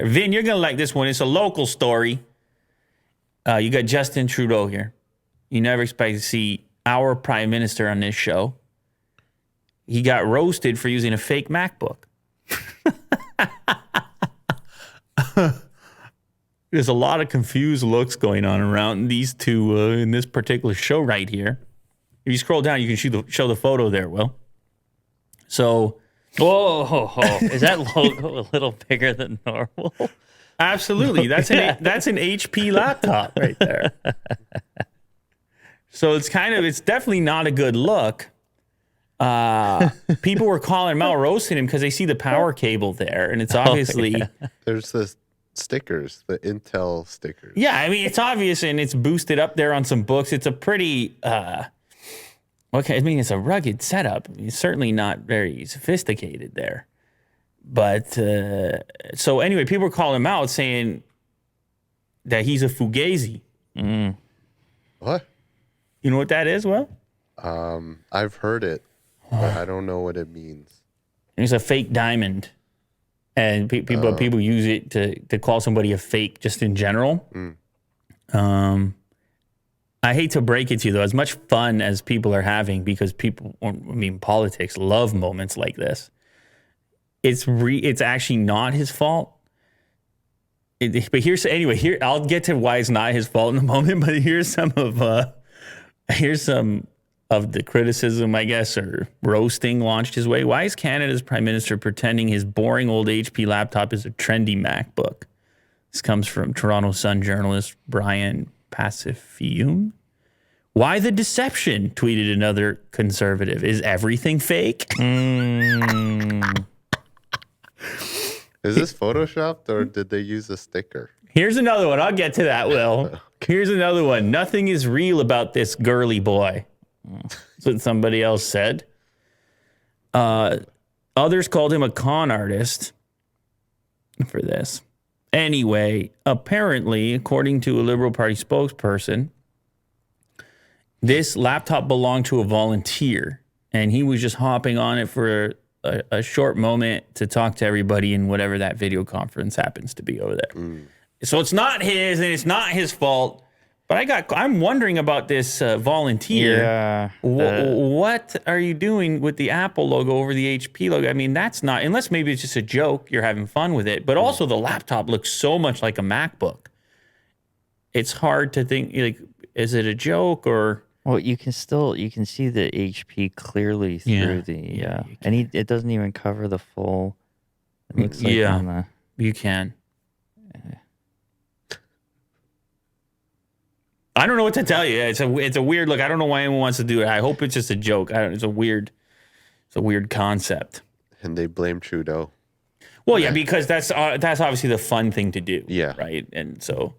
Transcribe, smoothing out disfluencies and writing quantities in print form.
Vin, you're going to like this one. It's a local story. You got Justin Trudeau here. You never expect to see our prime minister on this show. He got roasted for using a fake MacBook. There's a lot of confused looks going on around these two in this particular show right here. If you scroll down, you can show the photo there, Will. So... Whoa, is that logo a little bigger than normal? Absolutely. That's an HP laptop right there. So it's definitely not a good look. People were calling him out, roasting him because they see the power cable there. And it's obviously... There's the stickers, the Intel stickers. Yeah, I mean, it's obvious and it's boosted up there on some books. It's a pretty... it's a rugged setup. It's certainly not very sophisticated there. But, so anyway, people were calling him out saying that he's a fugazi. Mm. What? You know what that is, Will? I've heard it, but I don't know what it means. It's a fake diamond. And people use it to call somebody a fake just in general. Mm. I hate to break it to you, though, as much fun as people are having, because politics love moments like this. It's actually not his fault. Here I'll get to why it's not his fault in a moment. But here's some of the criticism, I guess, or roasting launched his way. Why is Canada's Prime Minister pretending his boring old HP laptop is a trendy MacBook? This comes from Toronto Sun journalist Brian Pacifium. Why the deception? Tweeted another conservative. Is everything fake? Is this photoshopped or did they use a sticker? Here's another one. I'll get to that, Will. Here's another one. Nothing is real about this girly boy. That's what somebody else said. Others called him a con artist for this. Anyway, apparently, according to a Liberal Party spokesperson, this laptop belonged to a volunteer, and he was just hopping on it for a short moment to talk to everybody in whatever that video conference happens to be over there. Mm. So it's not his, and it's not his fault. But I'm wondering about this volunteer. Yeah. What are you doing with the Apple logo over the HP logo? I mean, that's not, unless maybe it's just a joke, you're having fun with it. But also the laptop looks so much like a MacBook. It's hard to think, like, is it a joke or... Well, you can see the HP clearly through it doesn't even cover the full. It looks like on the, you can. I don't know what to tell you. It's a weird look. I don't know why anyone wants to do it. I hope it's just a joke. It's a weird concept. And they blame Trudeau. Well, yeah, because that's obviously the fun thing to do. Yeah. Right. And so